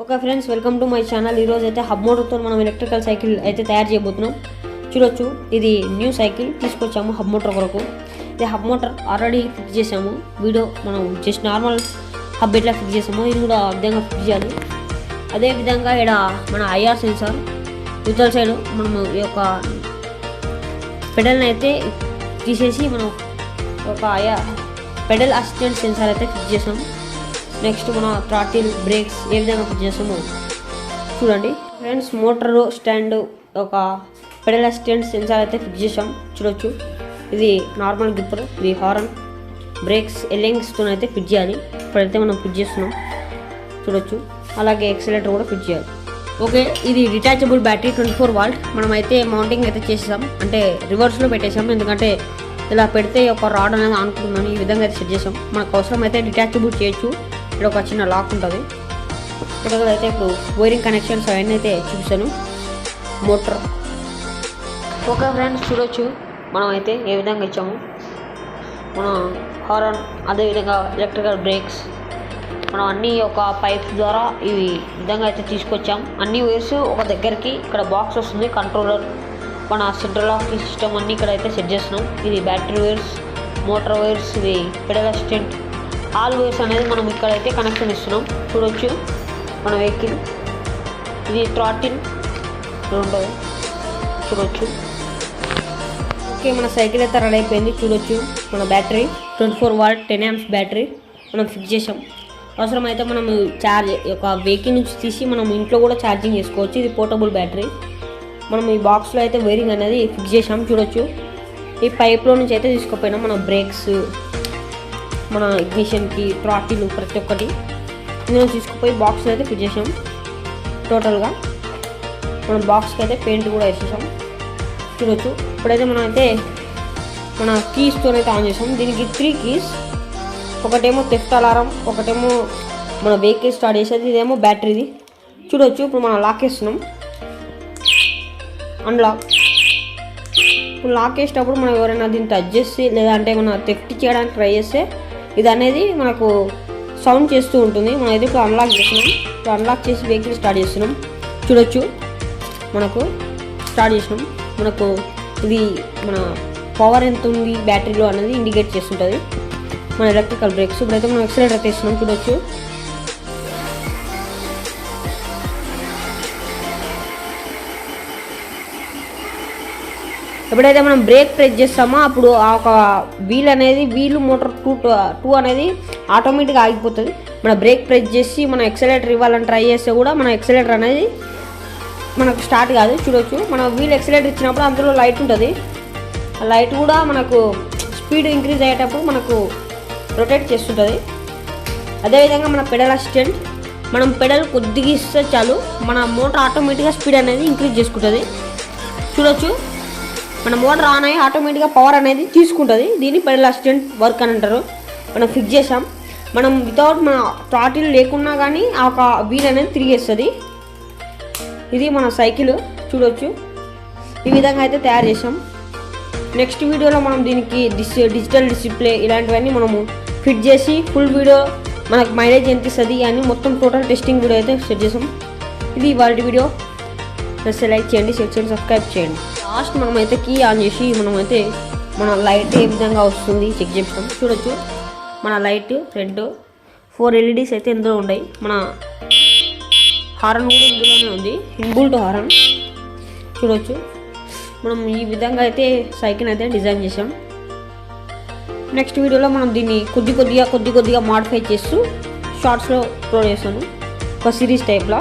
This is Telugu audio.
Okay friends, welcome to my channel. ఈరోజు అయితే హబ్ మోటార్తో మనం ఎలక్ట్రికల్ సైకిల్ అయితే తయారు చేయబోతున్నాం. చూడొచ్చు, ఇది న్యూ సైకిల్ తీసుకొచ్చాము హబ్ మోటార్ కొరకు. ఇది హబ్ మోటార్ ఆల్రెడీ ఫిక్స్ చేసాము. వీడియో మనం జస్ట్ నార్మల్ హబ్ ఎట్లా ఫిక్స్ చేసాము ఇది కూడా విధంగా ఫిక్స్ చేయాలి. అదేవిధంగా ఇక్కడ మన ఐఆర్ సెన్సార్ యూజర్ సైడ్ మనము ఈ యొక్క పెడల్ని అయితే తీసేసి మనం ఒక పెడల్ అసిస్టెంట్ సెన్సార్ అయితే ఫిక్స్ చేసాం. నెక్స్ట్ మన థ్రాటిల్ బ్రేక్స్ ఏ విధంగా ఫిక్స్ చేస్తామో చూడండి ఫ్రెండ్స్. మోటారు స్టాండ్ ఒక పెడల్ అసిస్టెంట్ సెన్సార్ అయితే ఫిక్స్ చేసాం. చూడొచ్చు, ఇది నార్మల్ గ్రిప్పర్, ఇది హార్న్, బ్రేక్స్ ఎల్లింగ్స్తో అయితే ఫిట్ చేయాలి. ఇప్పుడైతే మనం ఫిట్ చేస్తున్నాం. చూడొచ్చు, అలాగే ఎక్సలేటర్ కూడా ఫిట్ చేయాలి. ఓకే, ఇది డిటాచబుల్ బ్యాటరీ 24 వాల్ట్. మనం అయితే మౌంటింగ్ అయితే చేసాం, అంటే రివర్స్లో పెట్టేసాం. ఎందుకంటే ఇలా పెడితే ఒక రాడ్ అనేది ఆనుకుంటుందని ఈ విధంగా అయితే సెట్ చేసాం. మనకు అవసరం అయితే డిటాచబుల్ చేయొచ్చు. ఇక్కడ ఒక చిన్న లాక్ ఉంటుంది. ఇక్కడ అయితే ఇప్పుడు వైరింగ్ కనెక్షన్స్ అవన్నీ అయితే చూపిస్తాను. మోటార్ ఓకే ఫ్రెండ్స్, చూడొచ్చు మనం అయితే ఏ విధంగా ఇచ్చాము. మన హార్న్, అదేవిధంగా ఎలక్ట్రికల్ బ్రేక్స్ మనం అన్నీ ఒక పైప్ ద్వారా ఈ విధంగా అయితే తీసుకొచ్చాం. అన్ని వైర్స్ ఒక దగ్గరికి ఇక్కడ బాక్స్ వస్తుంది, కంట్రోలర్, మన సెంట్రల్ లాక్ సిస్టమ్ అన్నీ ఇక్కడ అయితే సెట్ చేస్తున్నాం. ఇది బ్యాటరీ వైర్స్, మోటార్ వైర్స్, ఇది పెడల్ అసిస్టెంట్, ఆల్ వైర్స్ అనేది మనం ఇక్కడైతే కనెక్షన్ ఇస్తున్నాం. చూడొచ్చు మన వెహికల్, ఇది థ్రాటిల్ ఉంటుంది. చూడొచ్చు, ఓకే మన సైకిల్ అయితే రెడీ అయిపోయింది. చూడొచ్చు, మన బ్యాటరీ 24 వాల్ట్ 10 amps బ్యాటరీ మనం ఫిక్స్ చేసాం. అవసరమైతే మనం ఛార్జ్ ఒక వెహికల్ నుంచి తీసి మనం ఇంట్లో కూడా ఛార్జింగ్ చేసుకోవచ్చు. ఇది పోర్టబుల్ బ్యాటరీ. మనం ఈ బాక్స్లో అయితే వైరింగ్ అనేది ఫిక్స్ చేసాం. చూడొచ్చు, ఈ పైప్లో నుంచి అయితే తీసుకుపోయినాం. మన బ్రేక్స్, మన ఇగ్నిషన్కి, థ్రాటిల్, ప్రతి ఒక్కటి ఇందులో తీసుకుపోయి బాక్స్లో అయితే ఫిట్ చేసాం. టోటల్గా మనం బాక్స్కి అయితే పెయింట్ కూడా వేసేసాం. చూడొచ్చు, ఇప్పుడైతే మనం అయితే మన కీస్తో అయితే ఆన్ చేసాం. దీనికి 3 కీస్, ఒకటేమో థెఫ్ట్ అలారం, ఒకటేమో మన వెహికల్ స్టార్ట్ చేసేది, ఇదేమో బ్యాటరీది. చూడొచ్చు, ఇప్పుడు మనం లాక్ వేస్తున్నాం. అన్లాక్. ఇప్పుడు లాక్ వేసేటప్పుడు మనం ఎవరైనా దీన్ని టచ్ చేసి లేదంటే మన థెఫ్ట్ చేయడానికి ట్రై చేస్తే ఇది అనేది మనకు సౌండ్ చేస్తూ ఉంటుంది. మనం అయితే ఇప్పుడు అన్లాక్ చేస్తున్నాం. ఇప్పుడు అన్లాక్ చేసి వెహికల్ స్టార్ట్ చేస్తున్నాం. చూడొచ్చు, మనకు స్టార్ట్ చేసినాం. మనకు ఇది మన పవర్ ఎంత ఉంది బ్యాటరీలో అనేది ఇండికేట్ చేస్తుంటుంది. మన ఎలక్ట్రికల్ బ్రేక్స్ ఇప్పుడైతే మనం ఎక్సలేటర్ తీస్తున్నాం. చూడొచ్చు, ఎప్పుడైతే మనం బ్రేక్ ప్రెస్ చేస్తామో అప్పుడు ఆ ఒక వీల్ మోటార్ 2 అనేది ఆటోమేటిక్గా ఆగిపోతుంది. మన బ్రేక్ ప్రెస్ చేసి మన ఎక్సలేటర్ ఇవ్వాలని ట్రై చేస్తే కూడా మన ఎక్సలేటర్ అనేది మనకు స్టార్ట్ కాదు. చూడొచ్చు, మన వీల్ ఎక్సలేటర్ ఇచ్చినప్పుడు అందులో లైట్ ఉంటుంది. ఆ లైట్ కూడా మనకు స్పీడ్ ఇంక్రీజ్ అయ్యేటప్పుడు మనకు రొటేట్ చేస్తుంటుంది. అదేవిధంగా మన పెడల్ అసిస్టెంట్, మనం పెడల్ కొద్దిగా ఇస్తే చాలు మన మోటార్ ఆటోమేటిక్గా స్పీడ్ అనేది ఇంక్రీజ్ చేసుకుంటుంది. చూడొచ్చు, మన మోటార్ ఆన్ అయ్యి ఆటోమేటిక్గా పవర్ అనేది తీసుకుంటుంది. దీన్ని పెడల్ అసిస్టెంట్ వర్క్ అని అంటారు. మనం ఫిక్స్ చేసాం. మనం వితౌట్ మన థ్రాటిల్ లేకున్నా కానీ ఆ ఒక వీల్ అనేది తిరిగేస్తుంది. ఇది మన సైకిల్. చూడొచ్చు, ఈ విధంగా అయితే తయారు చేసాం. నెక్స్ట్ వీడియోలో మనం దీనికి డిజిటల్ డిస్ప్లే ఇలాంటివన్నీ మనము ఫిట్ చేసి ఫుల్ వీడియో మనకు మైలేజ్ ఎంత ఇస్తుంది అని మొత్తం టోటల్ టెస్టింగ్ వీడియో అయితే సెట్ చేసాం. ఇది వాటి వీడియో. నచ్చితే లైక్ చేయండి, షేర్ చేయండి, సబ్స్క్రైబ్ చేయండి. లాస్ట్ మనమైతే కీ ఆన్ చేసి మనమైతే మన లైట్ ఏ విధంగా వస్తుంది చెక్ చేస్తాం. చూడొచ్చు, మన లైట్ రెడ్ 4 LEDs అయితే ఇందులో ఉన్నాయి. మన హారన్ కూడా ఇందులోనే ఉంది, ఇన్బుల్ట్ హారన్. చూడొచ్చు, మనం ఈ విధంగా అయితే సైకిల్ అయితే డిజైన్ చేసాం. నెక్స్ట్ వీడియోలో మనం దీన్ని కొద్ది కొద్దిగా మాడిఫై చేస్తూ షార్ట్స్లో అప్లోడ్ చేస్తాను, ఒక సిరీస్ టైప్లో.